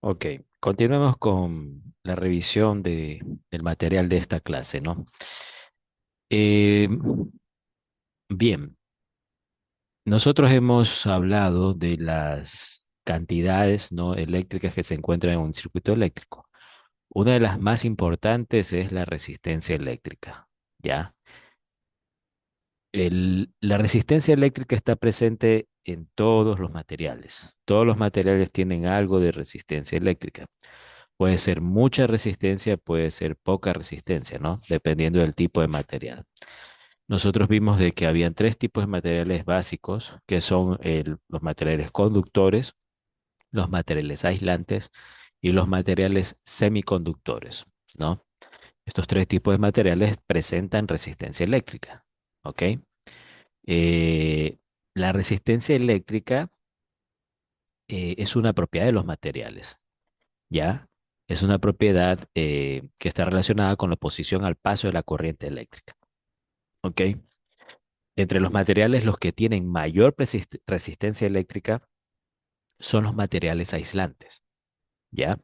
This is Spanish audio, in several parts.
Ok, continuemos con la revisión del material de esta clase, ¿no? Eh, bien, nosotros hemos hablado de las cantidades, ¿no?, eléctricas que se encuentran en un circuito eléctrico. Una de las más importantes es la resistencia eléctrica, ¿ya? La resistencia eléctrica está presente en todos los materiales. Todos los materiales tienen algo de resistencia eléctrica. Puede ser mucha resistencia, puede ser poca resistencia, ¿no? Dependiendo del tipo de material. Nosotros vimos de que habían tres tipos de materiales básicos, que son los materiales conductores, los materiales aislantes y los materiales semiconductores, ¿no? Estos tres tipos de materiales presentan resistencia eléctrica, ¿ok? Eh, la resistencia eléctrica es una propiedad de los materiales, ¿ya? Es una propiedad que está relacionada con la oposición al paso de la corriente eléctrica, ¿ok? Entre los materiales, los que tienen mayor resistencia eléctrica son los materiales aislantes, ¿ya?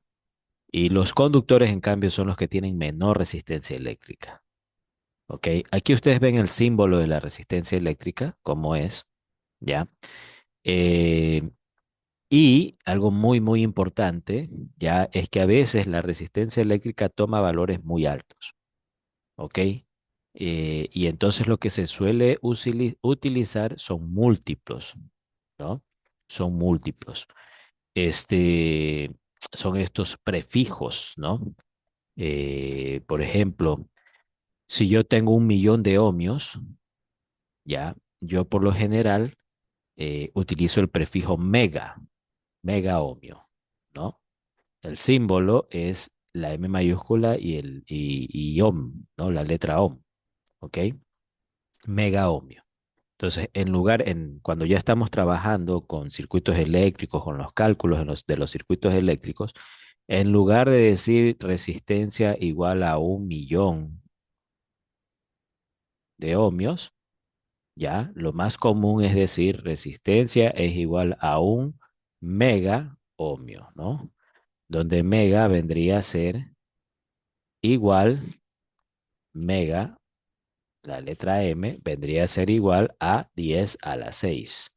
Y los conductores, en cambio, son los que tienen menor resistencia eléctrica, ¿ok? Aquí ustedes ven el símbolo de la resistencia eléctrica, como es, ¿ya? Eh, y algo muy, muy importante, ya, es que a veces la resistencia eléctrica toma valores muy altos, ¿ok? Y entonces lo que se suele utilizar son múltiplos, ¿no? Son múltiplos. Este, son estos prefijos, ¿no? Por ejemplo, si yo tengo 1 millón de ohmios, ya, yo por lo general utilizo el prefijo mega ohmio, ¿no? El símbolo es la M mayúscula y ohm, ¿no? La letra ohm, ¿ok? Mega ohmio. Entonces, cuando ya estamos trabajando con circuitos eléctricos, con los cálculos de los circuitos eléctricos, en lugar de decir resistencia igual a 1 millón de ohmios, ya, lo más común es decir resistencia es igual a 1 mega ohmio, ¿no? Donde mega vendría a ser igual, mega, la letra M, vendría a ser igual a 10 a la 6,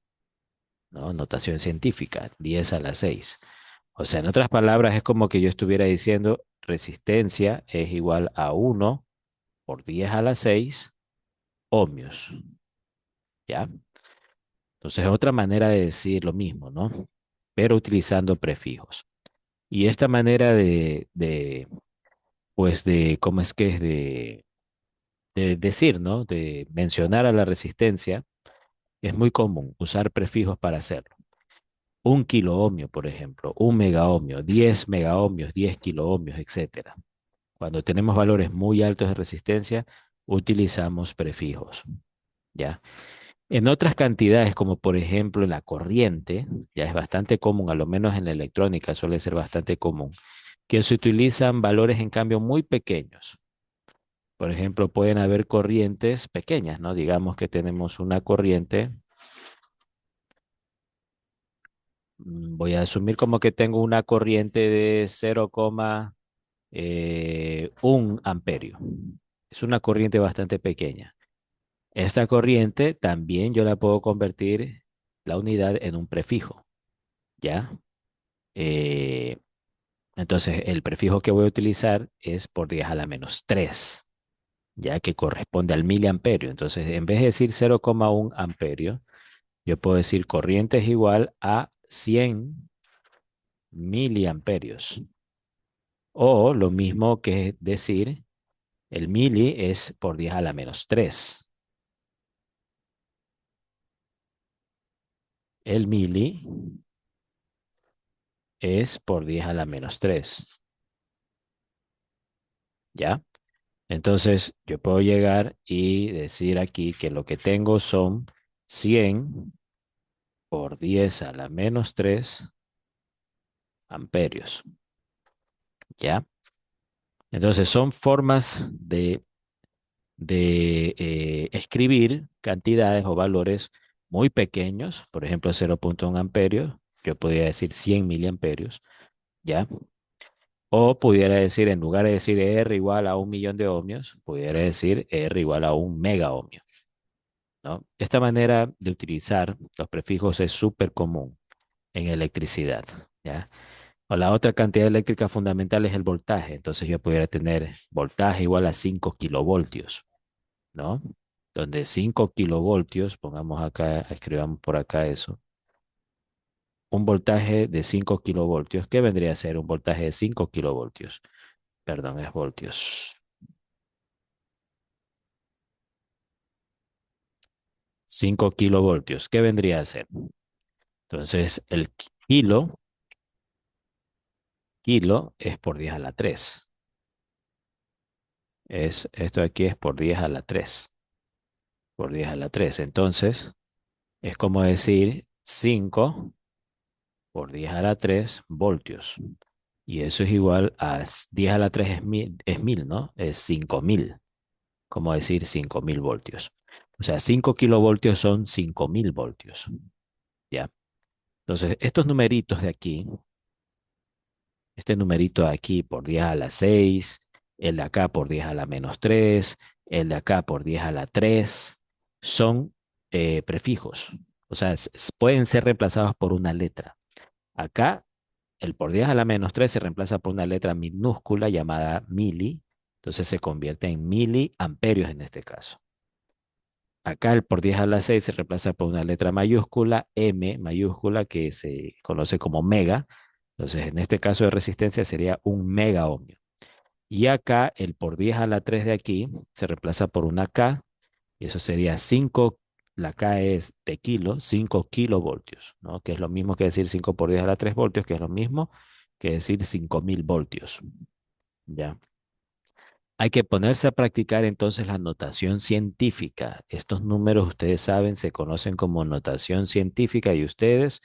¿no? Notación científica, 10 a la 6. O sea, en otras palabras, es como que yo estuviera diciendo resistencia es igual a 1 por 10 a la 6 ohmios, ¿ya? Entonces, es otra manera de decir lo mismo, ¿no? Pero utilizando prefijos. Y esta manera pues ¿cómo es que es? De decir, ¿no? De mencionar a la resistencia, es muy común usar prefijos para hacerlo. 1 kiloohmio, por ejemplo, 1 megaohmio, 10 megaohmios, 10 kiloohmios, etcétera. Cuando tenemos valores muy altos de resistencia, utilizamos prefijos, ¿ya? En otras cantidades, como por ejemplo en la corriente, ya es bastante común, a lo menos en la electrónica suele ser bastante común, que se utilizan valores en cambio muy pequeños. Por ejemplo, pueden haber corrientes pequeñas, ¿no? Digamos que tenemos una corriente, voy a asumir como que tengo una corriente de 0,1 amperio. Es una corriente bastante pequeña. Esta corriente también yo la puedo convertir la unidad en un prefijo, ¿ya? Eh, entonces, el prefijo que voy a utilizar es por 10 a la menos 3, ya que corresponde al miliamperio. Entonces, en vez de decir 0,1 amperio, yo puedo decir corriente es igual a 100 miliamperios. O lo mismo que decir, el mili es por 10 a la menos 3. El mili es por 10 a la menos 3. ¿Ya? Entonces, yo puedo llegar y decir aquí que lo que tengo son 100 por 10 a la menos 3 amperios. ¿Ya? Entonces, son formas de escribir cantidades o valores muy pequeños, por ejemplo, 0,1 amperio, yo podría decir 100 miliamperios, ¿ya? O pudiera decir, en lugar de decir R igual a 1 millón de ohmios, pudiera decir R igual a 1 mega ohmio, ¿no? Esta manera de utilizar los prefijos es súper común en electricidad, ¿ya? O la otra cantidad eléctrica fundamental es el voltaje. Entonces yo pudiera tener voltaje igual a 5 kilovoltios, ¿no? Donde 5 kilovoltios, pongamos acá, escribamos por acá eso, un voltaje de 5 kilovoltios. ¿Qué vendría a ser un voltaje de 5 kilovoltios? Perdón, es voltios. 5 kilovoltios. ¿Qué vendría a ser? Entonces, el kilo es por 10 a la 3. Esto aquí es por 10 a la 3. Por 10 a la 3. Entonces, es como decir 5 por 10 a la 3 voltios. Y eso es igual a 10 a la 3 es 1000, ¿no? Es 5000. Como decir 5000 voltios. O sea, 5 kilovoltios son 5000 voltios. ¿Ya? Entonces, estos numeritos de aquí, este numerito de aquí por 10 a la 6, el de acá por 10 a la menos 3, el de acá por 10 a la 3, son prefijos. O sea, pueden ser reemplazados por una letra. Acá, el por 10 a la menos 3 se reemplaza por una letra minúscula llamada mili, entonces se convierte en miliamperios en este caso. Acá el por 10 a la 6 se reemplaza por una letra mayúscula, M mayúscula, que se conoce como mega. Entonces, en este caso de resistencia sería 1 mega ohmio. Y acá el por 10 a la 3 de aquí se reemplaza por una K, y eso sería 5. La K es de kilo, 5 kilovoltios, ¿no? Que es lo mismo que decir 5 por 10 a la 3 voltios, que es lo mismo que decir 5000 voltios. ¿Ya? Hay que ponerse a practicar entonces la notación científica. Estos números, ustedes saben, se conocen como notación científica y ustedes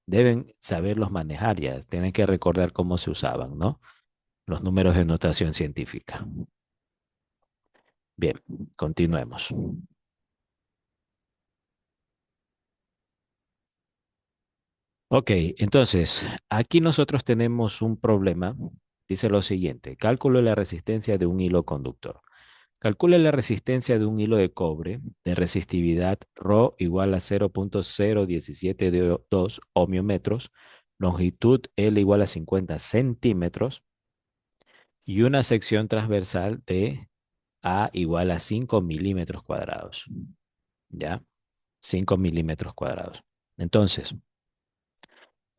deben saberlos manejar ya. Tienen que recordar cómo se usaban, ¿no? Los números de notación científica. Bien, continuemos. Ok, entonces, aquí nosotros tenemos un problema. Dice lo siguiente, cálculo de la resistencia de un hilo conductor. Calcule la resistencia de un hilo de cobre de resistividad Rho igual a 0.0172 ohmiómetros, longitud L igual a 50 centímetros y una sección transversal de A igual a 5 milímetros cuadrados. ¿Ya? 5 milímetros cuadrados. Entonces,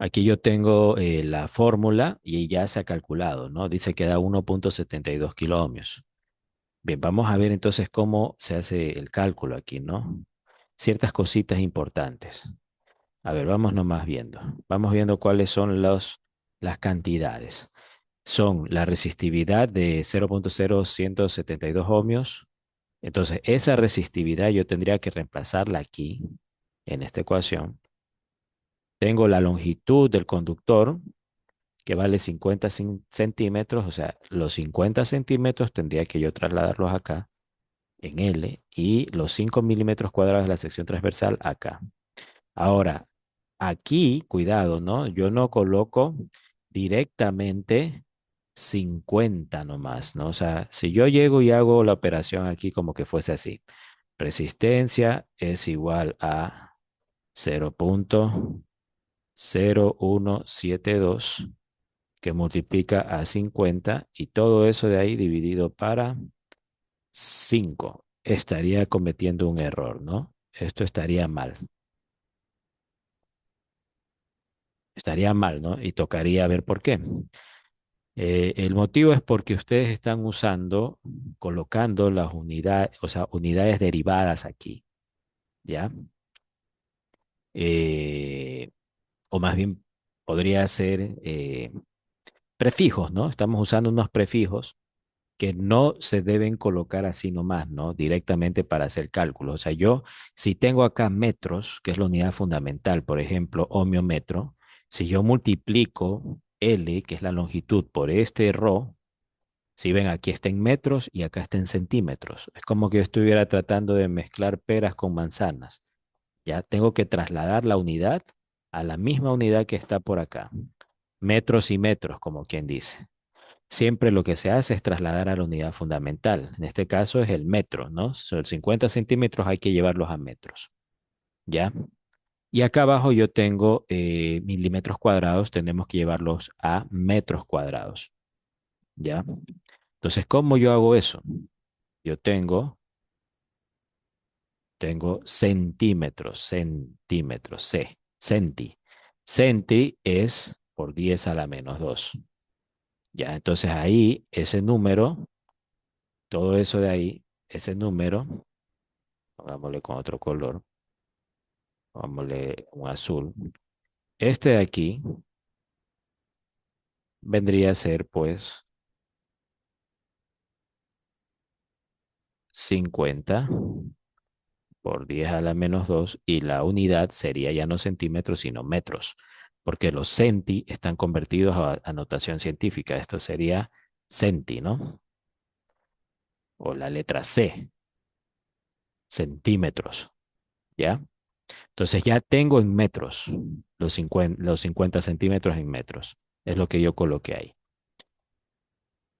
aquí yo tengo la fórmula y ya se ha calculado, ¿no? Dice que da 1.72 kiloohmios. Bien, vamos a ver entonces cómo se hace el cálculo aquí, ¿no? Ciertas cositas importantes. A ver, vamos nomás viendo. Vamos viendo cuáles son las cantidades. Son la resistividad de 0.0172 ohmios. Entonces, esa resistividad yo tendría que reemplazarla aquí, en esta ecuación. Tengo la longitud del conductor, que vale 50 centímetros. O sea, los 50 centímetros tendría que yo trasladarlos acá en L y los 5 milímetros cuadrados de la sección transversal acá. Ahora, aquí, cuidado, ¿no? Yo no coloco directamente 50 nomás, ¿no? O sea, si yo llego y hago la operación aquí como que fuese así, resistencia es igual a 0.0172 que multiplica a 50 y todo eso de ahí dividido para 5, estaría cometiendo un error, ¿no? Esto estaría mal. Estaría mal, ¿no? Y tocaría ver por qué. El motivo es porque ustedes están usando, colocando las unidades, o sea, unidades derivadas aquí, ¿ya? Eh, o más bien podría ser prefijos, ¿no? Estamos usando unos prefijos que no se deben colocar así nomás, ¿no? Directamente para hacer cálculos. O sea, yo, si tengo acá metros, que es la unidad fundamental, por ejemplo, ohmiómetro, si yo multiplico L, que es la longitud, por este Rho, si ven, aquí está en metros y acá está en centímetros. Es como que yo estuviera tratando de mezclar peras con manzanas. Ya tengo que trasladar la unidad a la misma unidad que está por acá. metros y metros, como quien dice. Siempre lo que se hace es trasladar a la unidad fundamental. En este caso es el metro, ¿no? Sobre 50 centímetros hay que llevarlos a metros, ¿ya? Y acá abajo yo tengo milímetros cuadrados, tenemos que llevarlos a metros cuadrados, ¿ya? Entonces, ¿cómo yo hago eso? Yo tengo centímetros, centímetros, centi. Centi es por 10 a la menos 2. Ya, entonces ahí ese número, todo eso de ahí, ese número, pongámosle con otro color, pongámosle un azul. Este de aquí vendría a ser pues 50 por 10 a la menos 2 y la unidad sería ya no centímetros, sino metros, porque los centi están convertidos a notación científica. Esto sería centi, ¿no? O la letra C, centímetros, ¿ya? Entonces ya tengo en metros los 50 centímetros en metros. Es lo que yo coloqué ahí.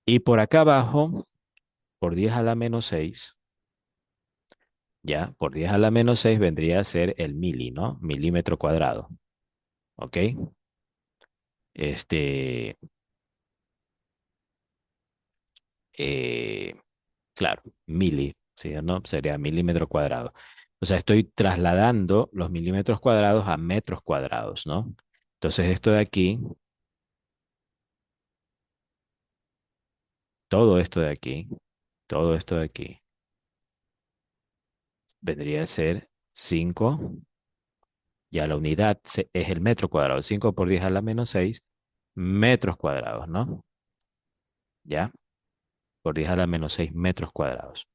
Y por acá abajo, por 10 a la menos 6, ya, por 10 a la menos 6 vendría a ser el mili, ¿no? Milímetro cuadrado, ¿ok? Este, eh, claro, mili, ¿sí o no? Sería milímetro cuadrado. O sea, estoy trasladando los milímetros cuadrados a metros cuadrados, ¿no? Entonces esto de aquí, todo esto de aquí, todo esto de aquí, vendría a ser 5, ya la unidad es el metro cuadrado, 5 por 10 a la menos 6 metros cuadrados, ¿no? Ya, por 10 a la menos 6 metros cuadrados.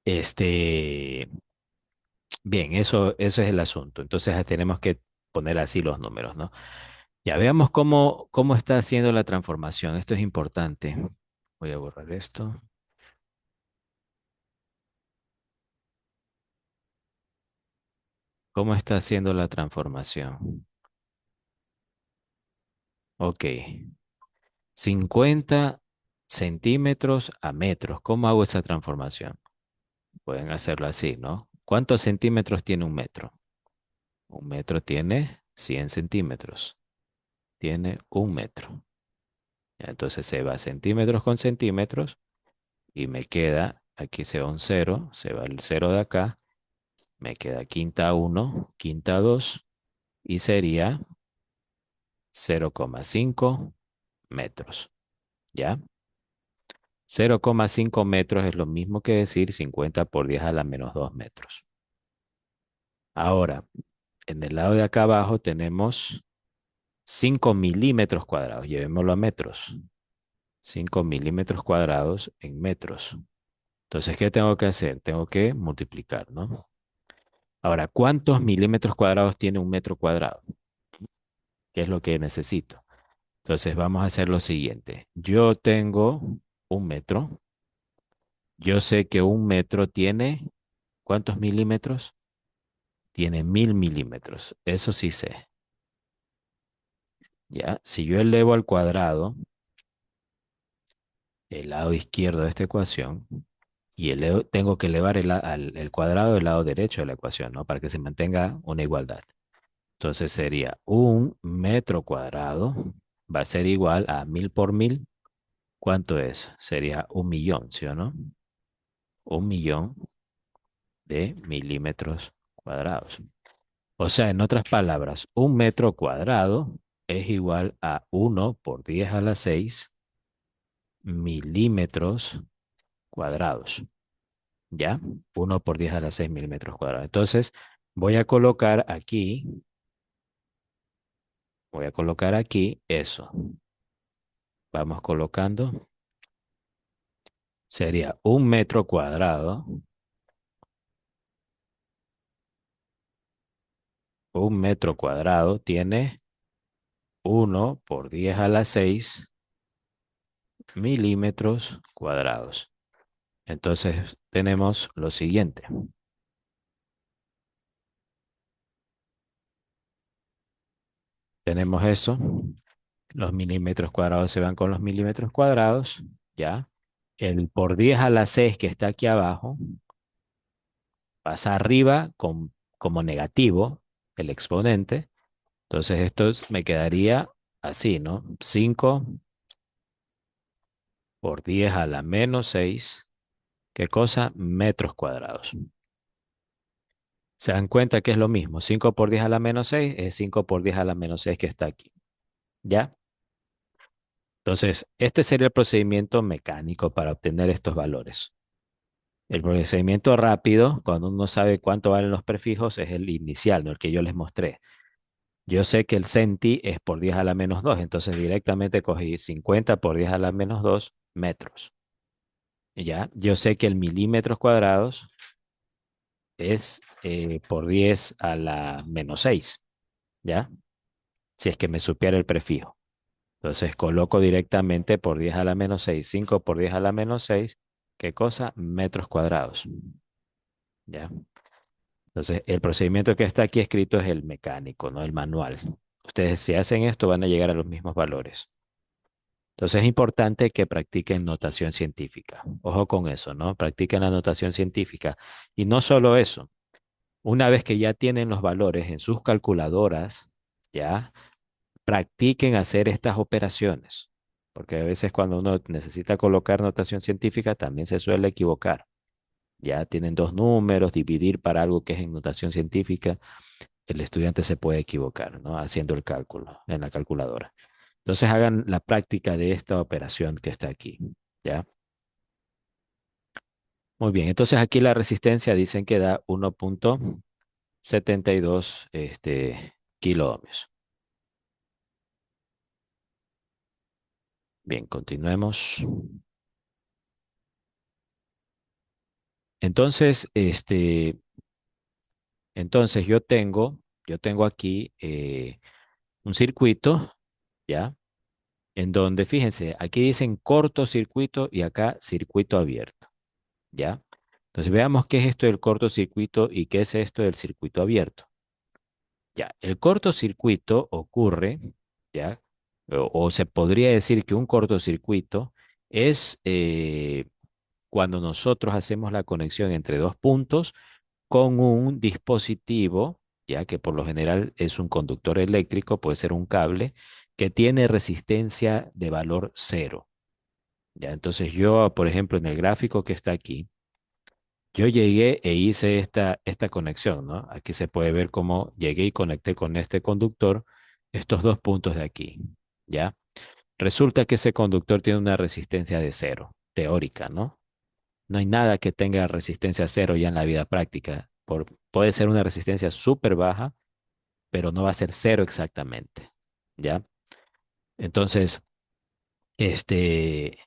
Este, bien, eso es el asunto. Entonces tenemos que poner así los números, ¿no? Ya veamos cómo está haciendo la transformación. Esto es importante. Voy a borrar esto. ¿Cómo está haciendo la transformación? Ok. 50 centímetros a metros. ¿Cómo hago esa transformación? Pueden hacerlo así, ¿no? ¿Cuántos centímetros tiene un metro? Un metro tiene 100 centímetros. Tiene un metro. Ya, entonces se va centímetros con centímetros y me queda, aquí se va un cero, se va el cero de acá, me queda quinta uno, quinta 2 y sería 0,5 metros. ¿Ya? 0,5 metros es lo mismo que decir 50 por 10 a la menos 2 metros. Ahora, en el lado de acá abajo tenemos 5 milímetros cuadrados. Llevémoslo a metros. 5 milímetros cuadrados en metros. Entonces, ¿qué tengo que hacer? Tengo que multiplicar, ¿no? Ahora, ¿cuántos milímetros cuadrados tiene un metro cuadrado? ¿Qué es lo que necesito? Entonces, vamos a hacer lo siguiente. Yo tengo un metro. Yo sé que un metro tiene, ¿cuántos milímetros? Tiene 1000 milímetros. Eso sí sé. Ya, si yo elevo al cuadrado el lado izquierdo de esta ecuación y tengo que elevar el cuadrado del lado derecho de la ecuación, ¿no? Para que se mantenga una igualdad. Entonces sería un metro cuadrado va a ser igual a 1000 por 1000. ¿Cuánto es? Sería 1.000.000, ¿sí o no? 1.000.000 de milímetros cuadrados. O sea, en otras palabras, un metro cuadrado es igual a 1 por 10 a la 6 milímetros cuadrados. ¿Ya? 1 por 10 a la 6 milímetros cuadrados. Entonces, voy a colocar aquí, voy a colocar aquí eso. Vamos colocando. Sería un metro cuadrado. Un metro cuadrado tiene 1 por 10 a la 6 milímetros cuadrados. Entonces, tenemos lo siguiente. Tenemos eso. Los milímetros cuadrados se van con los milímetros cuadrados, ¿ya? El por 10 a la 6 que está aquí abajo pasa arriba como negativo, el exponente. Entonces me quedaría así, ¿no? 5 por 10 a la menos 6. ¿Qué cosa? Metros cuadrados. Se dan cuenta que es lo mismo. 5 por 10 a la menos 6 es 5 por 10 a la menos 6 que está aquí. ¿Ya? Entonces, este sería el procedimiento mecánico para obtener estos valores. El procedimiento rápido, cuando uno sabe cuánto valen los prefijos, es el inicial, ¿no? El que yo les mostré. Yo sé que el centi es por 10 a la menos 2, entonces directamente cogí 50 por 10 a la menos 2 metros. ¿Ya? Yo sé que el milímetros cuadrados es por 10 a la menos 6, ¿ya? Si es que me supiera el prefijo. Entonces coloco directamente por 10 a la menos 6, 5 por 10 a la menos 6, ¿qué cosa? Metros cuadrados, ¿ya? Entonces el procedimiento que está aquí escrito es el mecánico, no el manual. Ustedes si hacen esto van a llegar a los mismos valores. Entonces es importante que practiquen notación científica. Ojo con eso, ¿no? Practiquen la notación científica. Y no solo eso, una vez que ya tienen los valores en sus calculadoras, ya practiquen hacer estas operaciones, porque a veces cuando uno necesita colocar notación científica también se suele equivocar. Ya tienen dos números, dividir para algo que es en notación científica, el estudiante se puede equivocar, ¿no? Haciendo el cálculo en la calculadora. Entonces hagan la práctica de esta operación que está aquí, ¿ya? Muy bien, entonces aquí la resistencia dicen que da 1,72 kilo ohmios. Bien, continuemos. Entonces, entonces yo tengo aquí un circuito, ¿ya? En donde, fíjense, aquí dicen cortocircuito y acá circuito abierto, ¿ya? Entonces veamos qué es esto del cortocircuito y qué es esto del circuito abierto. Ya, el cortocircuito ocurre, ¿ya? O se podría decir que un cortocircuito es cuando nosotros hacemos la conexión entre dos puntos con un dispositivo, ya que por lo general es un conductor eléctrico, puede ser un cable, que tiene resistencia de valor cero. Ya, entonces yo, por ejemplo, en el gráfico que está aquí, yo llegué e hice esta conexión, ¿no? Aquí se puede ver cómo llegué y conecté con este conductor estos dos puntos de aquí, ¿ya? Resulta que ese conductor tiene una resistencia de cero, teórica, ¿no? No hay nada que tenga resistencia cero ya en la vida práctica. Puede ser una resistencia súper baja, pero no va a ser cero exactamente, ¿ya? Entonces, este,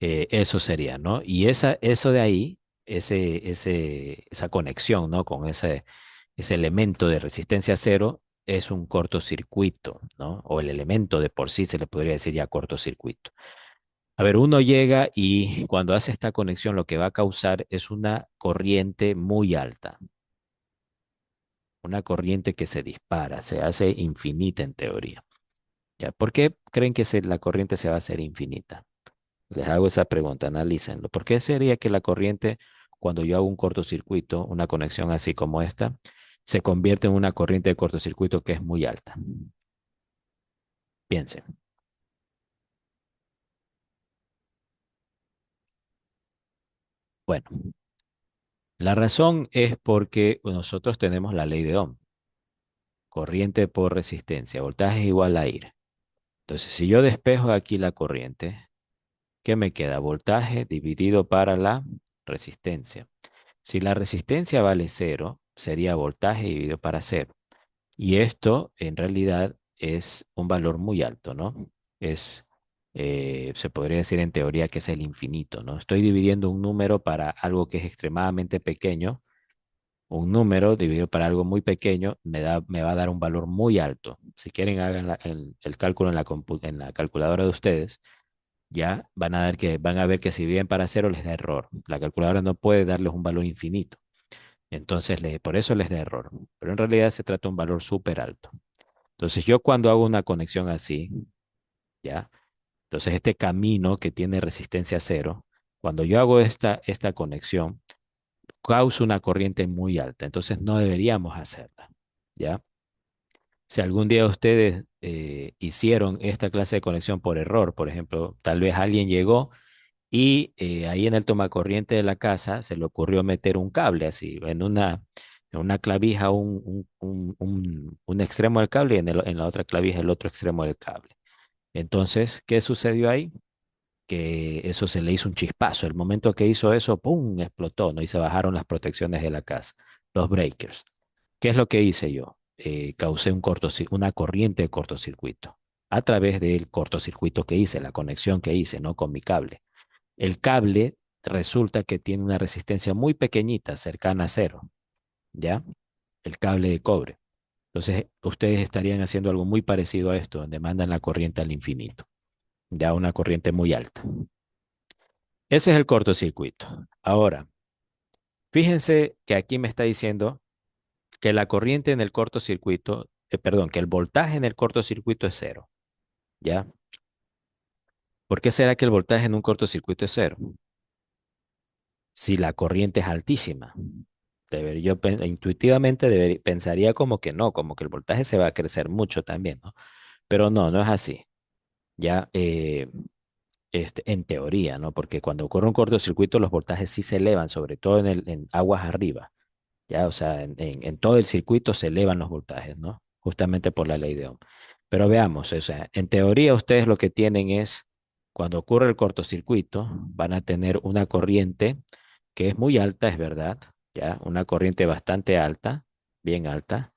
eso sería, ¿no? Y eso de ahí, esa conexión, ¿no? Con ese elemento de resistencia cero es un cortocircuito, ¿no? O el elemento de por sí se le podría decir ya cortocircuito. A ver, uno llega y cuando hace esta conexión lo que va a causar es una corriente muy alta, una corriente que se dispara, se hace infinita en teoría. ¿Ya? ¿Por qué creen que la corriente se va a hacer infinita? Les hago esa pregunta, analícenlo. ¿Por qué sería que la corriente, cuando yo hago un cortocircuito, una conexión así como esta, se convierte en una corriente de cortocircuito que es muy alta? Piensen. Bueno, la razón es porque nosotros tenemos la ley de Ohm, corriente por resistencia, voltaje es igual a aire. Entonces, si yo despejo aquí la corriente, ¿qué me queda? Voltaje dividido para la resistencia. Si la resistencia vale cero, sería voltaje dividido para cero. Y esto en realidad es un valor muy alto, ¿no? Se podría decir en teoría que es el infinito, ¿no? Estoy dividiendo un número para algo que es extremadamente pequeño. Un número dividido para algo muy pequeño me va a dar un valor muy alto. Si quieren, hagan el cálculo en la calculadora de ustedes, ya van a ver que si bien para cero les da error. La calculadora no puede darles un valor infinito. Entonces, por eso les da error. Pero en realidad se trata de un valor súper alto. Entonces yo cuando hago una conexión así, ¿ya? Entonces este camino que tiene resistencia cero, cuando yo hago esta conexión, causa una corriente muy alta. Entonces no deberíamos hacerla, ¿ya? Si algún día ustedes hicieron esta clase de conexión por error, por ejemplo, tal vez alguien llegó y ahí en el tomacorriente de la casa se le ocurrió meter un cable así, en una clavija un extremo del cable y en la otra clavija el otro extremo del cable. Entonces, ¿qué sucedió ahí? Que eso se le hizo un chispazo. El momento que hizo eso, ¡pum!, explotó, ¿no? Y se bajaron las protecciones de la casa, los breakers. ¿Qué es lo que hice yo? Causé una corriente de cortocircuito a través del cortocircuito que hice, la conexión que hice, ¿no? Con mi cable. El cable resulta que tiene una resistencia muy pequeñita, cercana a cero, ¿ya? El cable de cobre. Entonces, ustedes estarían haciendo algo muy parecido a esto, donde mandan la corriente al infinito, ya una corriente muy alta. Ese es el cortocircuito. Ahora, fíjense que aquí me está diciendo que la corriente en el cortocircuito, perdón, que el voltaje en el cortocircuito es cero, ¿ya? ¿Por qué será que el voltaje en un cortocircuito es cero? Si la corriente es altísima. Intuitivamente pensaría como que no, como que el voltaje se va a crecer mucho también, ¿no? Pero no, no es así. Ya, en teoría, ¿no? Porque cuando ocurre un cortocircuito, los voltajes sí se elevan, sobre todo en aguas arriba. Ya, o sea, en todo el circuito se elevan los voltajes, ¿no? Justamente por la ley de Ohm. Pero veamos, o sea, en teoría ustedes lo que tienen es, cuando ocurre el cortocircuito, van a tener una corriente que es muy alta, es verdad, ya, una corriente bastante alta, bien alta,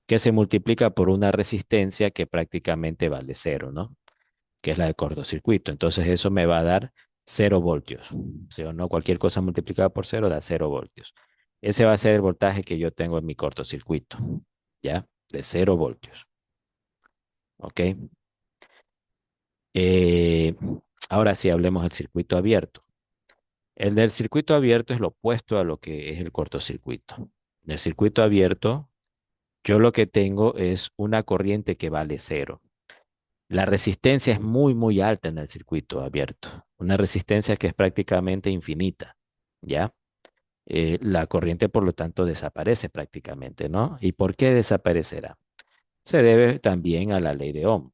que se multiplica por una resistencia que prácticamente vale cero, ¿no? Que es la de cortocircuito. Entonces eso me va a dar 0 voltios. ¿Sí o no? Cualquier cosa multiplicada por cero da 0 voltios. Ese va a ser el voltaje que yo tengo en mi cortocircuito, ¿ya? De 0 voltios. ¿Ok? Eh, ahora sí hablemos del circuito abierto. El del circuito abierto es lo opuesto a lo que es el cortocircuito. En el circuito abierto, yo lo que tengo es una corriente que vale cero. La resistencia es muy, muy alta en el circuito abierto. Una resistencia que es prácticamente infinita, ¿ya? La corriente, por lo tanto, desaparece prácticamente, ¿no? ¿Y por qué desaparecerá? Se debe también a la ley de Ohm,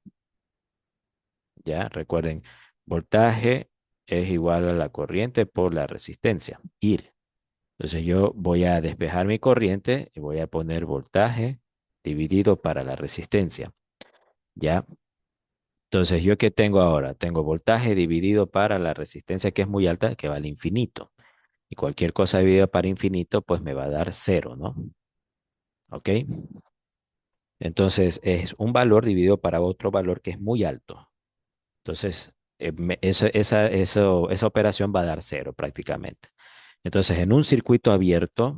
¿ya? Recuerden, voltaje es igual a la corriente por la resistencia, ir. Entonces yo voy a despejar mi corriente y voy a poner voltaje dividido para la resistencia, ¿ya? Entonces, ¿yo qué tengo ahora? Tengo voltaje dividido para la resistencia que es muy alta, que va al infinito. Y cualquier cosa dividida para infinito, pues me va a dar cero, ¿no? ¿Ok? Entonces, es un valor dividido para otro valor que es muy alto. Entonces, esa operación va a dar cero prácticamente. Entonces, en un circuito abierto,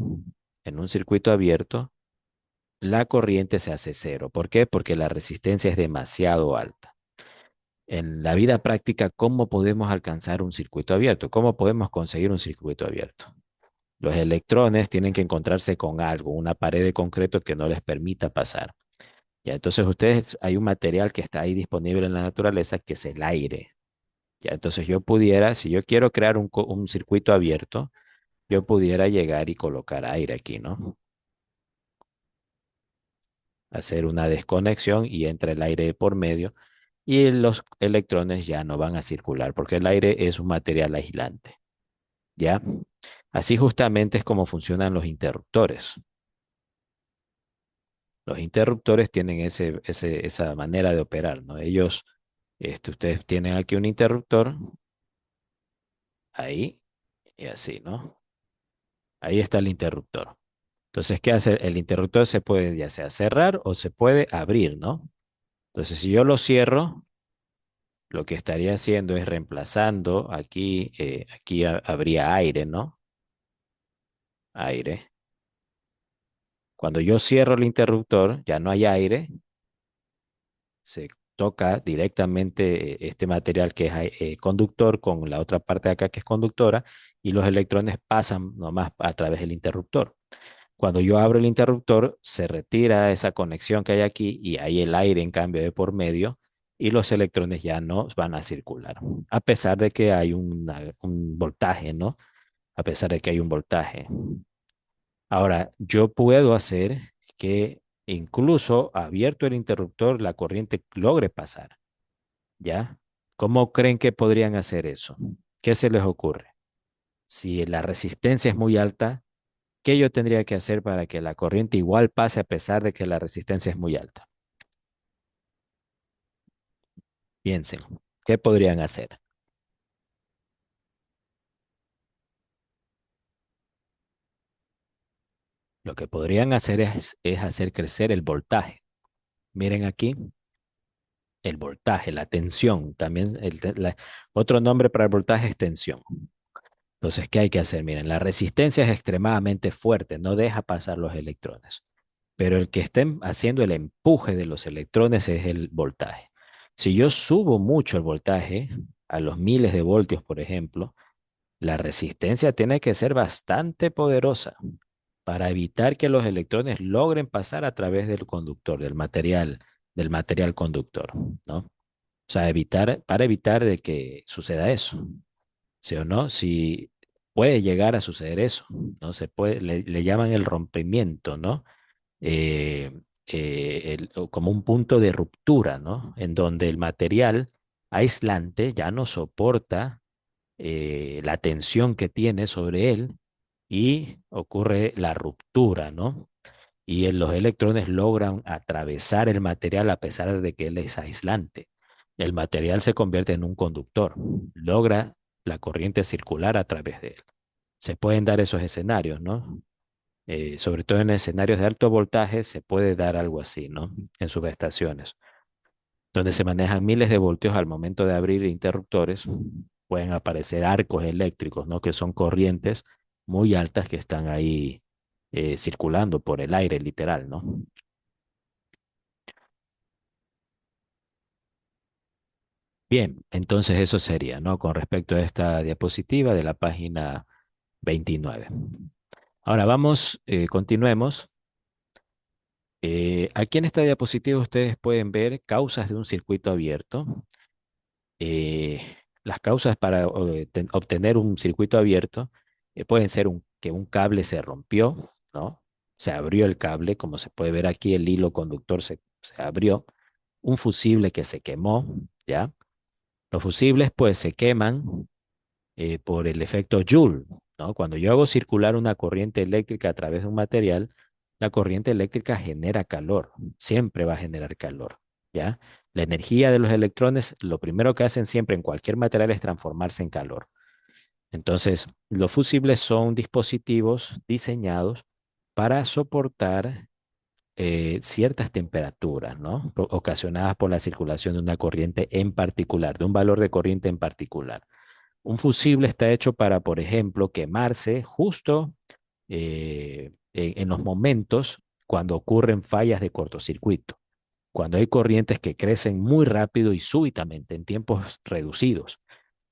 la corriente se hace cero. ¿Por qué? Porque la resistencia es demasiado alta. En la vida práctica, ¿cómo podemos alcanzar un circuito abierto? ¿Cómo podemos conseguir un circuito abierto? Los electrones tienen que encontrarse con algo, una pared de concreto que no les permita pasar. Ya, entonces ustedes, hay un material que está ahí disponible en la naturaleza que es el aire. Ya, entonces yo pudiera, si yo quiero crear un circuito abierto, yo pudiera llegar y colocar aire aquí, ¿no? Hacer una desconexión y entra el aire por medio y los electrones ya no van a circular porque el aire es un material aislante. ¿Ya? Así justamente es como funcionan los interruptores. Los interruptores tienen esa manera de operar, ¿no? Ellos, ustedes tienen aquí un interruptor, ahí y así, ¿no? Ahí está el interruptor. Entonces, ¿qué hace? El interruptor se puede ya sea cerrar o se puede abrir, ¿no? Entonces, si yo lo cierro, lo que estaría haciendo es reemplazando aquí, habría aire, ¿no? Aire. Cuando yo cierro el interruptor, ya no hay aire, se toca directamente este material que es conductor con la otra parte de acá que es conductora y los electrones pasan nomás a través del interruptor. Cuando yo abro el interruptor, se retira esa conexión que hay aquí y hay el aire en cambio de por medio y los electrones ya no van a circular, a pesar de que hay un voltaje, ¿no? A pesar de que hay un voltaje. Ahora, yo puedo hacer que incluso abierto el interruptor, la corriente logre pasar, ¿ya? ¿Cómo creen que podrían hacer eso? ¿Qué se les ocurre? Si la resistencia es muy alta, ¿qué yo tendría que hacer para que la corriente igual pase a pesar de que la resistencia es muy alta? Piensen, ¿qué podrían hacer? Lo que podrían hacer es hacer crecer el voltaje. Miren aquí, el voltaje, la tensión, también otro nombre para el voltaje es tensión. Entonces, ¿qué hay que hacer? Miren, la resistencia es extremadamente fuerte, no deja pasar los electrones, pero el que esté haciendo el empuje de los electrones es el voltaje. Si yo subo mucho el voltaje, a los miles de voltios, por ejemplo, la resistencia tiene que ser bastante poderosa para evitar que los electrones logren pasar a través del conductor, del material conductor, ¿no? O sea, para evitar de que suceda eso. ¿Sí o no? Si puede llegar a suceder eso, ¿no? Se puede, le llaman el rompimiento, ¿no? Eh, o como un punto de ruptura, ¿no? En donde el material aislante ya no soporta la tensión que tiene sobre él y ocurre la ruptura, ¿no? Y los electrones logran atravesar el material a pesar de que él es aislante. El material se convierte en un conductor, logra la corriente circular a través de él. Se pueden dar esos escenarios, ¿no? Sobre todo en escenarios de alto voltaje se puede dar algo así, ¿no? En subestaciones, donde se manejan miles de voltios al momento de abrir interruptores, pueden aparecer arcos eléctricos, ¿no? Que son corrientes muy altas que están ahí circulando por el aire literal, ¿no? Bien, entonces eso sería, ¿no? Con respecto a esta diapositiva de la página 29. Ahora vamos, continuemos. Aquí en esta diapositiva ustedes pueden ver causas de un circuito abierto. Eh, las causas para obtener un circuito abierto pueden ser que un cable se rompió, ¿no? Se abrió el cable, como se puede ver aquí, el hilo conductor se abrió. Un fusible que se quemó, ¿ya? Los fusibles pues se queman por el efecto Joule, ¿no? Cuando yo hago circular una corriente eléctrica a través de un material, la corriente eléctrica genera calor, siempre va a generar calor, ¿ya? La energía de los electrones, lo primero que hacen siempre en cualquier material es transformarse en calor. Entonces, los fusibles son dispositivos diseñados para soportar ciertas temperaturas, ¿no? Ocasionadas por la circulación de una corriente en particular, de un valor de corriente en particular. Un fusible está hecho para, por ejemplo, quemarse justo en los momentos cuando ocurren fallas de cortocircuito, cuando hay corrientes que crecen muy rápido y súbitamente en tiempos reducidos.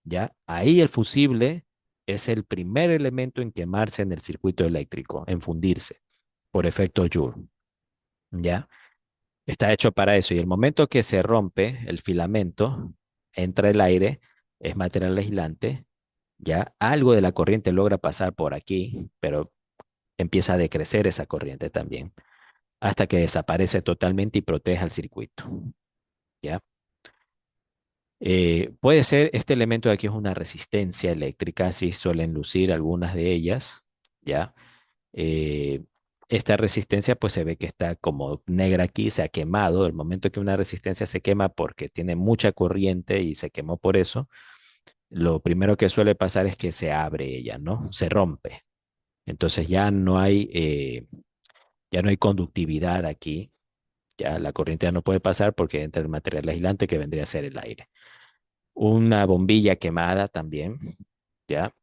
¿Ya? Ahí el fusible es el primer elemento en quemarse en el circuito eléctrico, en fundirse por efecto Joule. ¿Ya? Está hecho para eso. Y el momento que se rompe el filamento, entra el aire, es material aislante, ya algo de la corriente logra pasar por aquí, pero empieza a decrecer esa corriente también, hasta que desaparece totalmente y protege el circuito, ¿ya? Puede ser, este elemento de aquí es una resistencia eléctrica, así suelen lucir algunas de ellas, ¿ya? Eh, esta resistencia pues se ve que está como negra aquí, se ha quemado. El momento que una resistencia se quema porque tiene mucha corriente y se quemó por eso, lo primero que suele pasar es que se abre ella, ¿no? Se rompe. Entonces ya no hay conductividad aquí, ya la corriente ya no puede pasar porque entra el material aislante que vendría a ser el aire. Una bombilla quemada también, ¿ya?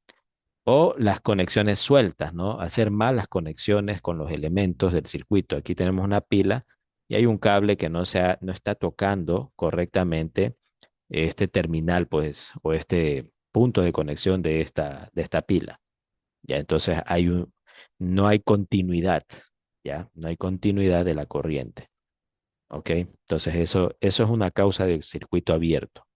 O las conexiones sueltas, ¿no? Hacer malas conexiones con los elementos del circuito. Aquí tenemos una pila y hay un cable que no está tocando correctamente este terminal, pues, o este punto de conexión de esta pila. Ya, entonces No hay continuidad, ¿ya? No hay continuidad de la corriente, ¿ok? Entonces eso es una causa de circuito abierto.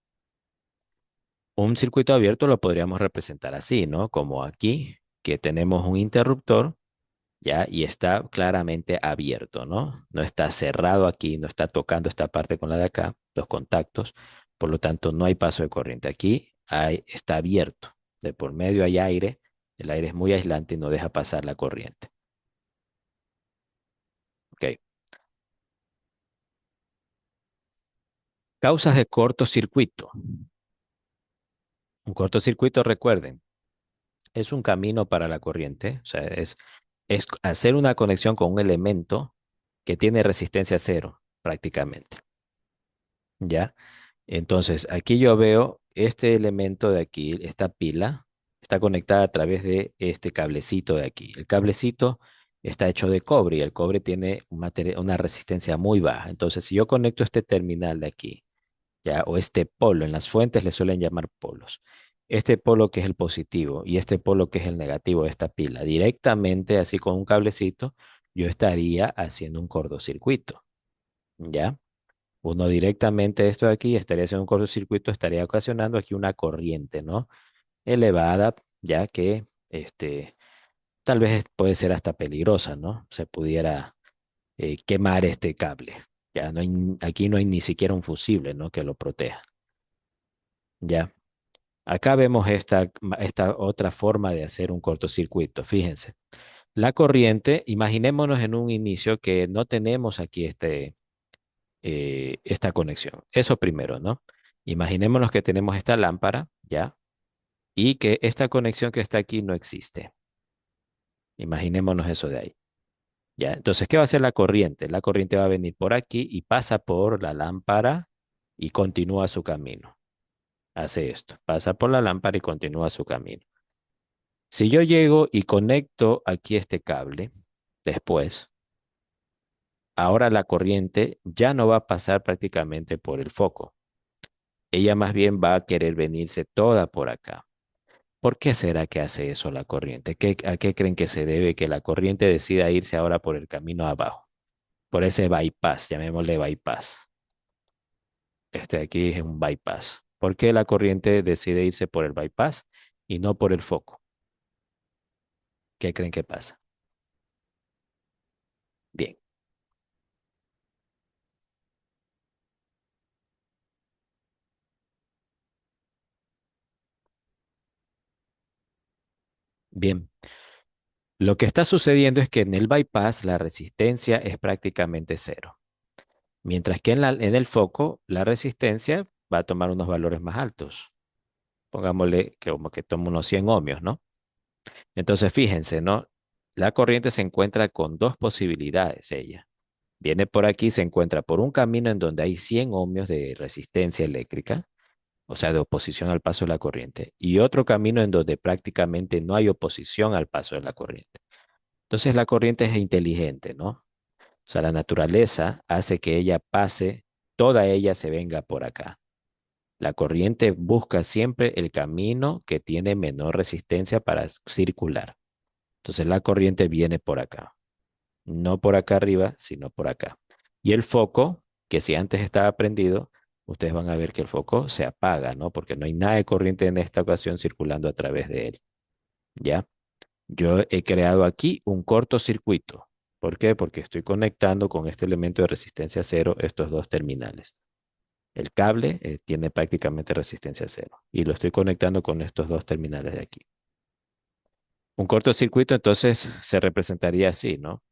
Un circuito abierto lo podríamos representar así, ¿no? Como aquí, que tenemos un interruptor, ¿ya? Y está claramente abierto, ¿no? No está cerrado aquí, no está tocando esta parte con la de acá, los contactos. Por lo tanto, no hay paso de corriente. Aquí está abierto. De por medio hay aire. El aire es muy aislante y no deja pasar la corriente. ¿Ok? Causas de cortocircuito. Un cortocircuito, recuerden, es un camino para la corriente. O sea, es hacer una conexión con un elemento que tiene resistencia cero, prácticamente. ¿Ya? Entonces, aquí yo veo este elemento de aquí, esta pila, está conectada a través de este cablecito de aquí. El cablecito está hecho de cobre y el cobre tiene una resistencia muy baja. Entonces, si yo conecto este terminal de aquí, ya, o este polo, en las fuentes le suelen llamar polos. Este polo que es el positivo y este polo que es el negativo de esta pila, directamente así con un cablecito, yo estaría haciendo un cortocircuito, ¿ya? Uno directamente esto de aquí estaría haciendo un cortocircuito, estaría ocasionando aquí una corriente, ¿no? Elevada, ya que tal vez puede ser hasta peligrosa, ¿no? Se pudiera quemar este cable. Ya no hay, aquí no hay ni siquiera un fusible, ¿no? Que lo proteja. Ya. Acá vemos esta otra forma de hacer un cortocircuito. Fíjense. La corriente, imaginémonos en un inicio que no tenemos aquí esta conexión. Eso primero, ¿no? Imaginémonos que tenemos esta lámpara, ¿ya? Y que esta conexión que está aquí no existe. Imaginémonos eso de ahí, ¿ya? Entonces, ¿qué va a hacer la corriente? La corriente va a venir por aquí y pasa por la lámpara y continúa su camino. Hace esto, pasa por la lámpara y continúa su camino. Si yo llego y conecto aquí este cable, después, ahora la corriente ya no va a pasar prácticamente por el foco. Ella más bien va a querer venirse toda por acá. ¿Por qué será que hace eso la corriente? ¿A qué creen que se debe que la corriente decida irse ahora por el camino abajo? Por ese bypass, llamémosle bypass. Este de aquí es un bypass. ¿Por qué la corriente decide irse por el bypass y no por el foco? ¿Qué creen que pasa? Bien, bien. Lo que está sucediendo es que en el bypass la resistencia es prácticamente cero, mientras que en el foco la resistencia va a tomar unos valores más altos. Pongámosle que como que toma unos 100 ohmios, ¿no? Entonces, fíjense, ¿no? La corriente se encuentra con dos posibilidades, ella. Viene por aquí, se encuentra por un camino en donde hay 100 ohmios de resistencia eléctrica, o sea, de oposición al paso de la corriente, y otro camino en donde prácticamente no hay oposición al paso de la corriente. Entonces, la corriente es inteligente, ¿no? O sea, la naturaleza hace que ella pase, toda ella se venga por acá. La corriente busca siempre el camino que tiene menor resistencia para circular. Entonces la corriente viene por acá, no por acá arriba, sino por acá. Y el foco, que si antes estaba prendido, ustedes van a ver que el foco se apaga, ¿no? Porque no hay nada de corriente en esta ocasión circulando a través de él, ¿ya? Yo he creado aquí un cortocircuito. ¿Por qué? Porque estoy conectando con este elemento de resistencia cero estos dos terminales. El cable tiene prácticamente resistencia cero y lo estoy conectando con estos dos terminales de aquí. Un cortocircuito entonces se representaría así, ¿no?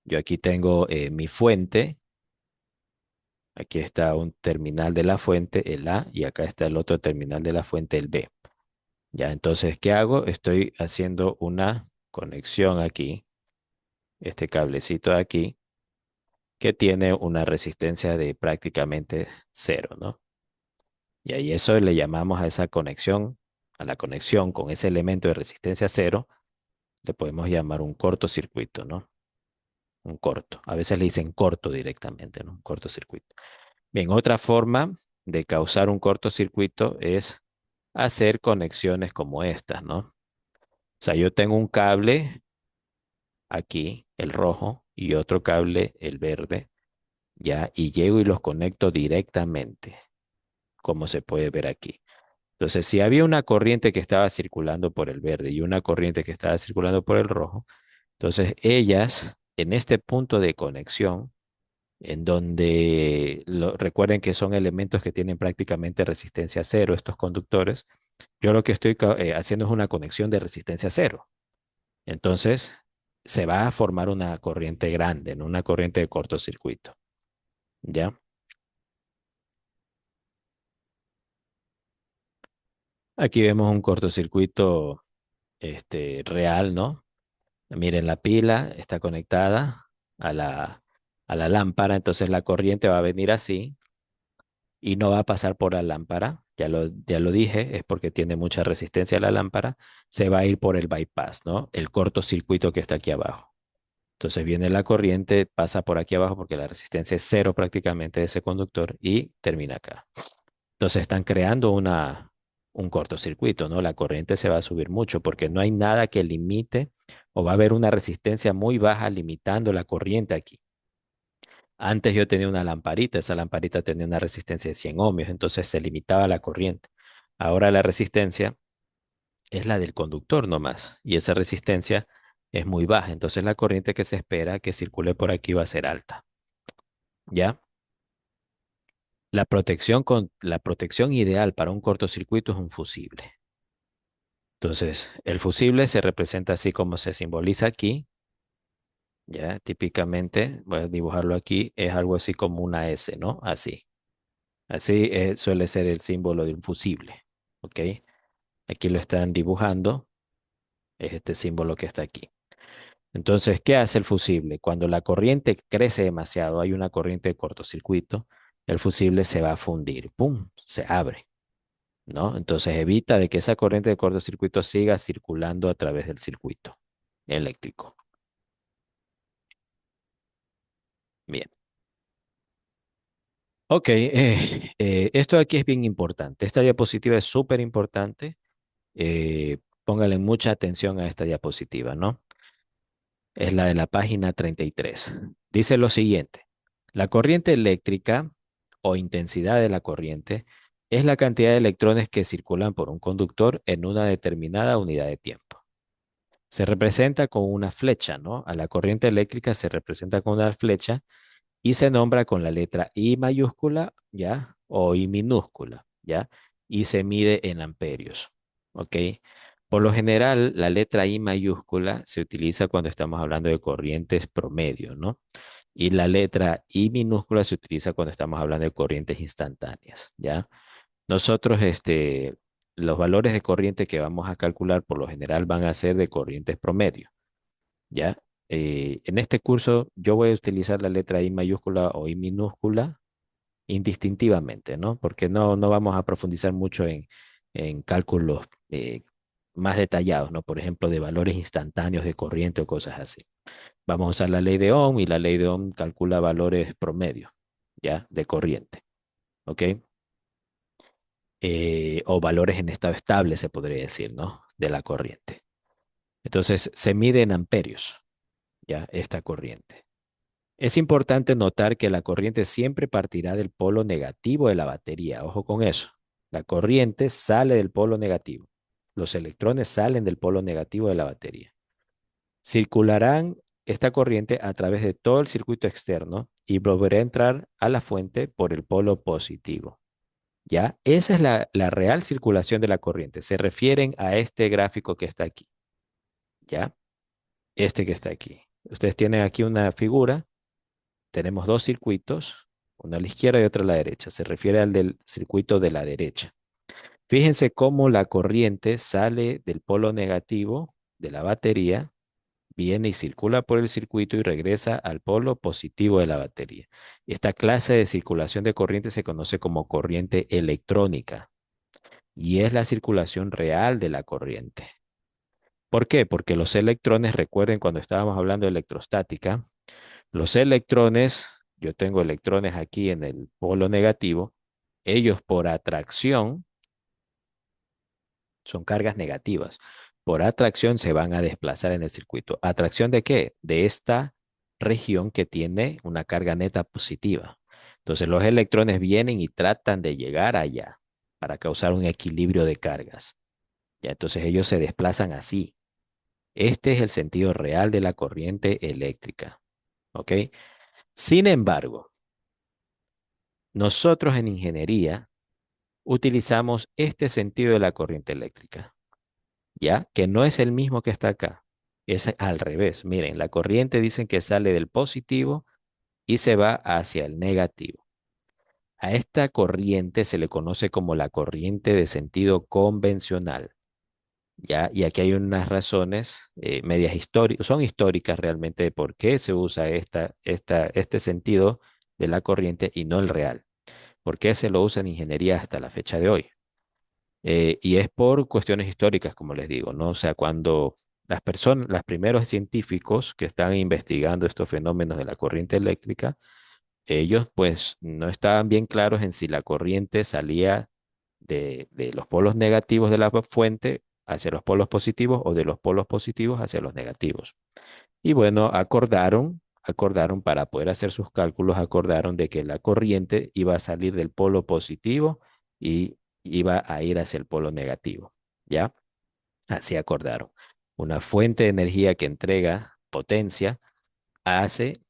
Yo aquí tengo mi fuente, aquí está un terminal de la fuente, el A, y acá está el otro terminal de la fuente, el B. Ya, entonces, ¿qué hago? Estoy haciendo una conexión aquí, este cablecito de aquí, que tiene una resistencia de prácticamente cero, ¿no? Y ahí eso le llamamos a esa conexión, a la conexión con ese elemento de resistencia cero, le podemos llamar un cortocircuito, ¿no? Un corto. A veces le dicen corto directamente, ¿no? Un cortocircuito. Bien, otra forma de causar un cortocircuito es hacer conexiones como estas, ¿no? O sea, yo tengo un cable aquí, el rojo, y otro cable, el verde, ya, y llego y los conecto directamente, como se puede ver aquí. Entonces, si había una corriente que estaba circulando por el verde y una corriente que estaba circulando por el rojo, entonces ellas, en este punto de conexión, en donde recuerden que son elementos que tienen prácticamente resistencia cero, estos conductores, yo lo que estoy haciendo es una conexión de resistencia cero. Entonces, se va a formar una corriente grande, ¿no? Una corriente de cortocircuito, ¿ya? Aquí vemos un cortocircuito real, ¿no? Miren, la pila está conectada a a la lámpara, entonces la corriente va a venir así y no va a pasar por la lámpara. Ya lo dije, es porque tiene mucha resistencia a la lámpara. Se va a ir por el bypass, ¿no? El cortocircuito que está aquí abajo. Entonces viene la corriente, pasa por aquí abajo porque la resistencia es cero prácticamente de ese conductor y termina acá. Entonces están creando un cortocircuito, ¿no? La corriente se va a subir mucho porque no hay nada que limite o va a haber una resistencia muy baja limitando la corriente aquí. Antes yo tenía una lamparita, esa lamparita tenía una resistencia de 100 ohmios, entonces se limitaba la corriente. Ahora la resistencia es la del conductor nomás y esa resistencia es muy baja, entonces la corriente que se espera que circule por aquí va a ser alta, ¿ya? La protección ideal para un cortocircuito es un fusible. Entonces, el fusible se representa así como se simboliza aquí, ¿ya? Típicamente, voy a dibujarlo aquí, es algo así como una S, ¿no? Así. Así suele ser el símbolo de un fusible, ¿ok? Aquí lo están dibujando, es este símbolo que está aquí. Entonces, ¿qué hace el fusible? Cuando la corriente crece demasiado, hay una corriente de cortocircuito, el fusible se va a fundir, ¡pum! Se abre, ¿no? Entonces evita de que esa corriente de cortocircuito siga circulando a través del circuito eléctrico. Bien. Ok, esto de aquí es bien importante. Esta diapositiva es súper importante. Póngale mucha atención a esta diapositiva, ¿no? Es la de la página 33. Dice lo siguiente, la corriente eléctrica o intensidad de la corriente es la cantidad de electrones que circulan por un conductor en una determinada unidad de tiempo. Se representa con una flecha, ¿no? A la corriente eléctrica se representa con una flecha y se nombra con la letra I mayúscula, ¿ya? O I minúscula, ¿ya? Y se mide en amperios, ¿ok? Por lo general, la letra I mayúscula se utiliza cuando estamos hablando de corrientes promedio, ¿no? Y la letra I minúscula se utiliza cuando estamos hablando de corrientes instantáneas, ¿ya? Nosotros, los valores de corriente que vamos a calcular por lo general van a ser de corrientes promedio, ¿ya? En este curso yo voy a utilizar la letra I mayúscula o I minúscula indistintivamente, ¿no? Porque no vamos a profundizar mucho en cálculos más detallados, ¿no? Por ejemplo, de valores instantáneos de corriente o cosas así. Vamos a usar la ley de Ohm y la ley de Ohm calcula valores promedio, ¿ya? De corriente, ¿ok? O valores en estado estable, se podría decir, ¿no? De la corriente. Entonces, se mide en amperios, ¿ya? Esta corriente. Es importante notar que la corriente siempre partirá del polo negativo de la batería. Ojo con eso. La corriente sale del polo negativo. Los electrones salen del polo negativo de la batería. Circularán esta corriente a través de todo el circuito externo y volverá a entrar a la fuente por el polo positivo. ¿Ya? Esa es la real circulación de la corriente. Se refieren a este gráfico que está aquí. ¿Ya? Este que está aquí. Ustedes tienen aquí una figura. Tenemos dos circuitos, uno a la izquierda y otro a la derecha. Se refiere al del circuito de la derecha. Fíjense cómo la corriente sale del polo negativo de la batería, viene y circula por el circuito y regresa al polo positivo de la batería. Esta clase de circulación de corriente se conoce como corriente electrónica y es la circulación real de la corriente. ¿Por qué? Porque los electrones, recuerden cuando estábamos hablando de electrostática, los electrones, yo tengo electrones aquí en el polo negativo, ellos por atracción son cargas negativas. Por atracción se van a desplazar en el circuito. ¿Atracción de qué? De esta región que tiene una carga neta positiva. Entonces los electrones vienen y tratan de llegar allá para causar un equilibrio de cargas. Ya, entonces ellos se desplazan así. Este es el sentido real de la corriente eléctrica. ¿Ok? Sin embargo, nosotros en ingeniería utilizamos este sentido de la corriente eléctrica, ¿ya? Que no es el mismo que está acá. Es al revés. Miren, la corriente dicen que sale del positivo y se va hacia el negativo. A esta corriente se le conoce como la corriente de sentido convencional, ¿ya? Y aquí hay unas razones medias históricas, son históricas realmente de por qué se usa este sentido de la corriente y no el real. ¿Por qué se lo usa en ingeniería hasta la fecha de hoy? Y es por cuestiones históricas, como les digo, ¿no? O sea, cuando las personas, los primeros científicos que estaban investigando estos fenómenos de la corriente eléctrica, ellos pues no estaban bien claros en si la corriente salía de los polos negativos de la fuente hacia los polos positivos o de los polos positivos hacia los negativos. Y bueno, acordaron para poder hacer sus cálculos, acordaron de que la corriente iba a salir del polo positivo y iba a ir hacia el polo negativo. ¿Ya? Así acordaron. Una fuente de energía que entrega potencia hace,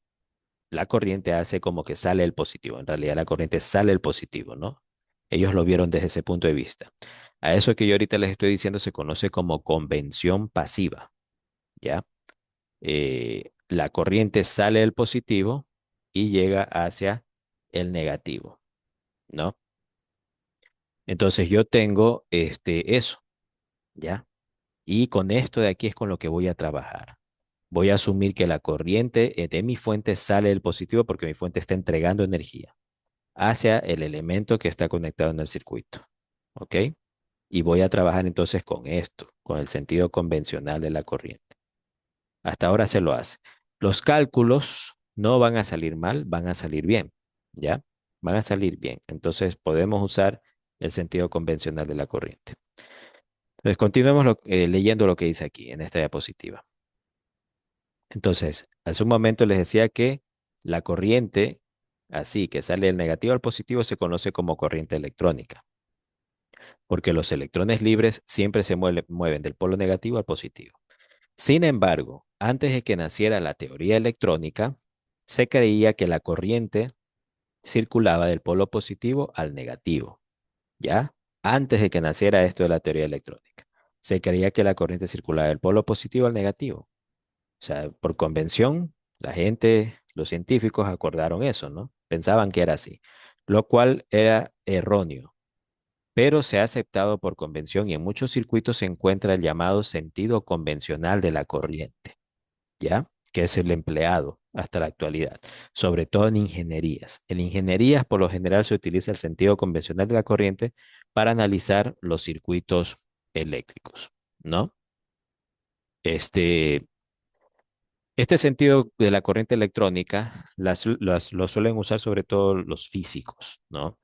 la corriente hace como que sale el positivo. En realidad la corriente sale el positivo, ¿no? Ellos lo vieron desde ese punto de vista. A eso que yo ahorita les estoy diciendo se conoce como convención pasiva, ¿ya? La corriente sale del positivo y llega hacia el negativo, ¿no? Entonces yo tengo eso, ¿ya? Y con esto de aquí es con lo que voy a trabajar. Voy a asumir que la corriente de mi fuente sale del positivo porque mi fuente está entregando energía hacia el elemento que está conectado en el circuito, ¿ok? Y voy a trabajar entonces con esto, con el sentido convencional de la corriente. Hasta ahora se lo hace. Los cálculos no van a salir mal, van a salir bien, ¿ya? Van a salir bien. Entonces podemos usar el sentido convencional de la corriente. Entonces continuemos leyendo lo que dice aquí en esta diapositiva. Entonces, hace un momento les decía que la corriente, así que sale del negativo al positivo, se conoce como corriente electrónica, porque los electrones libres siempre se mueven del polo negativo al positivo. Sin embargo, antes de que naciera la teoría electrónica, se creía que la corriente circulaba del polo positivo al negativo, ¿ya? Antes de que naciera esto de la teoría electrónica, se creía que la corriente circulaba del polo positivo al negativo. O sea, por convención, la gente, los científicos acordaron eso, ¿no? Pensaban que era así, lo cual era erróneo, pero se ha aceptado por convención y en muchos circuitos se encuentra el llamado sentido convencional de la corriente. ¿Ya? Que es el empleado hasta la actualidad, sobre todo en ingenierías. En ingenierías, por lo general, se utiliza el sentido convencional de la corriente para analizar los circuitos eléctricos, ¿no? Este, este sentido de la corriente electrónica lo suelen usar sobre todo los físicos, ¿no?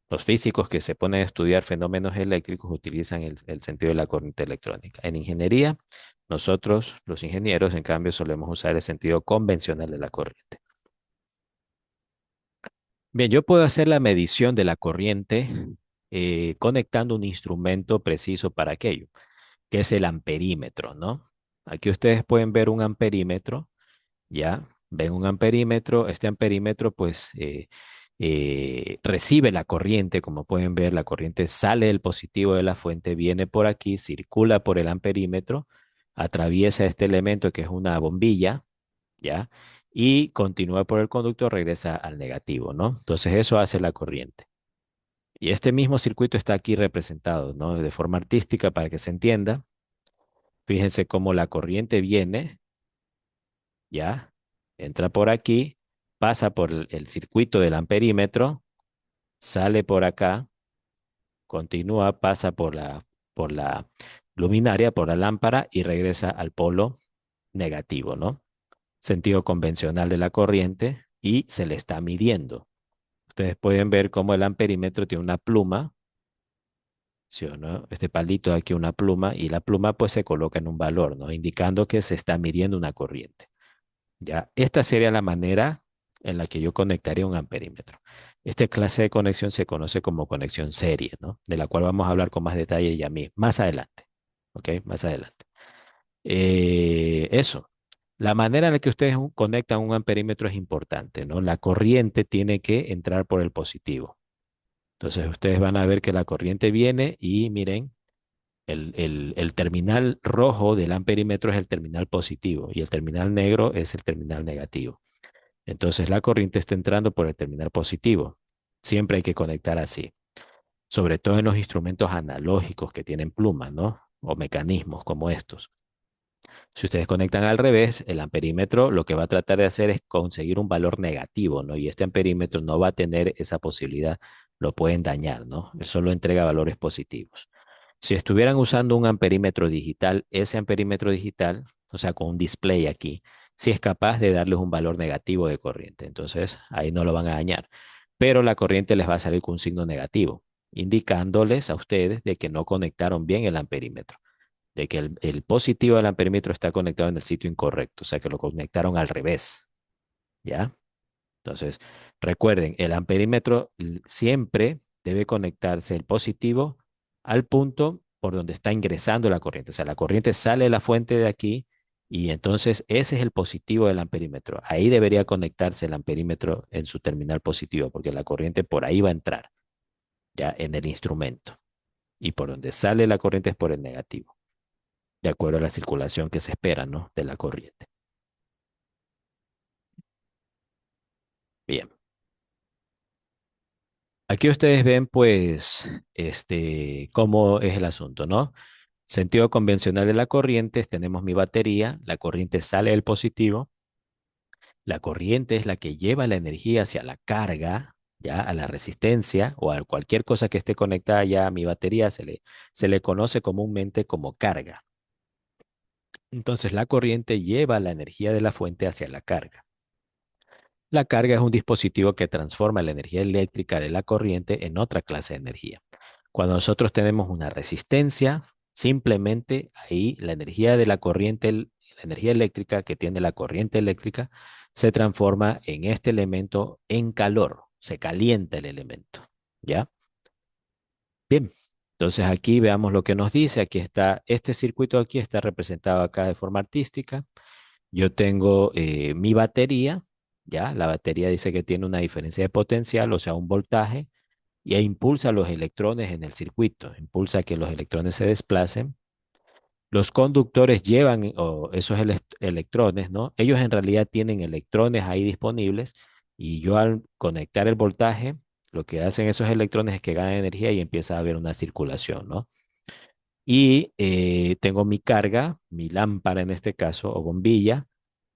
Los físicos que se ponen a estudiar fenómenos eléctricos utilizan el sentido de la corriente electrónica. En ingeniería, nosotros, los ingenieros, en cambio, solemos usar el sentido convencional de la corriente. Bien, yo puedo hacer la medición de la corriente conectando un instrumento preciso para aquello, que es el amperímetro, ¿no? Aquí ustedes pueden ver un amperímetro. ¿Ya? Ven un amperímetro, este amperímetro pues recibe la corriente, como pueden ver, la corriente sale del positivo de la fuente, viene por aquí, circula por el amperímetro, atraviesa este elemento que es una bombilla, ¿ya? Y continúa por el conducto, regresa al negativo, ¿no? Entonces eso hace la corriente. Y este mismo circuito está aquí representado, ¿no? De forma artística para que se entienda. Fíjense cómo la corriente viene, ¿ya? Entra por aquí, pasa por el circuito del amperímetro, sale por acá, continúa, pasa por la luminaria, por la lámpara y regresa al polo negativo, ¿no? Sentido convencional de la corriente y se le está midiendo. Ustedes pueden ver cómo el amperímetro tiene una pluma ¿sí o no? Este palito aquí una pluma y la pluma pues se coloca en un valor, ¿no? Indicando que se está midiendo una corriente. Ya, esta sería la manera en la que yo conectaría un amperímetro. Esta clase de conexión se conoce como conexión serie, ¿no? De la cual vamos a hablar con más detalle ya más adelante, ¿ok? Más adelante. Eso. La manera en la que ustedes conectan un amperímetro es importante, ¿no? La corriente tiene que entrar por el positivo. Entonces ustedes van a ver que la corriente viene y miren, el terminal rojo del amperímetro es el terminal positivo y el terminal negro es el terminal negativo. Entonces la corriente está entrando por el terminal positivo. Siempre hay que conectar así, sobre todo en los instrumentos analógicos que tienen plumas, ¿no? O mecanismos como estos. Si ustedes conectan al revés, el amperímetro lo que va a tratar de hacer es conseguir un valor negativo, ¿no? Y este amperímetro no va a tener esa posibilidad, lo pueden dañar, ¿no? Él solo entrega valores positivos. Si estuvieran usando un amperímetro digital, ese amperímetro digital, o sea, con un display aquí, sí es capaz de darles un valor negativo de corriente. Entonces, ahí no lo van a dañar. Pero la corriente les va a salir con un signo negativo, indicándoles a ustedes de que no conectaron bien el amperímetro, de que el positivo del amperímetro está conectado en el sitio incorrecto, o sea, que lo conectaron al revés, ¿ya? Entonces, recuerden, el amperímetro siempre debe conectarse el positivo al punto por donde está ingresando la corriente. O sea, la corriente sale de la fuente de aquí y entonces ese es el positivo del amperímetro. Ahí debería conectarse el amperímetro en su terminal positivo, porque la corriente por ahí va a entrar, ya en el instrumento. Y por donde sale la corriente es por el negativo, de acuerdo a la circulación que se espera, ¿no? De la corriente. Bien. Aquí ustedes ven, pues, cómo es el asunto, ¿no? Sentido convencional de la corriente, tenemos mi batería, la corriente sale del positivo, la corriente es la que lleva la energía hacia la carga, ya a la resistencia o a cualquier cosa que esté conectada ya a mi batería, se le conoce comúnmente como carga. Entonces, la corriente lleva la energía de la fuente hacia la carga. La carga es un dispositivo que transforma la energía eléctrica de la corriente en otra clase de energía. Cuando nosotros tenemos una resistencia, simplemente ahí la energía de la corriente, la energía eléctrica que tiene la corriente eléctrica, se transforma en este elemento en calor, se calienta el elemento, ¿ya? Bien, entonces aquí veamos lo que nos dice. Aquí está, este circuito aquí está representado acá de forma artística. Yo tengo mi batería, ¿ya? La batería dice que tiene una diferencia de potencial, o sea, un voltaje, y impulsa los electrones en el circuito, impulsa que los electrones se desplacen. Los conductores llevan esos electrones, ¿no? Ellos en realidad tienen electrones ahí disponibles y yo al conectar el voltaje, lo que hacen esos electrones es que ganan energía y empieza a haber una circulación, ¿no? Y tengo mi carga, mi lámpara en este caso, o bombilla,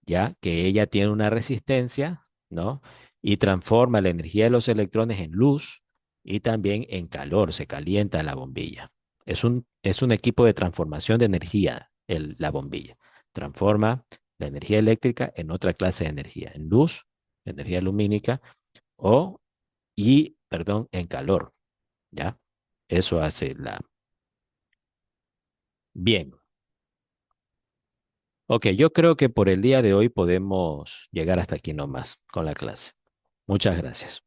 ya que ella tiene una resistencia, ¿no? Y transforma la energía de los electrones en luz y también en calor, se calienta la bombilla. Es un equipo de transformación de energía, la bombilla. Transforma la energía eléctrica en otra clase de energía, en luz, energía lumínica, perdón, en calor, ¿ya? Eso hace la... Bien. Ok, yo creo que por el día de hoy podemos llegar hasta aquí nomás con la clase. Muchas gracias.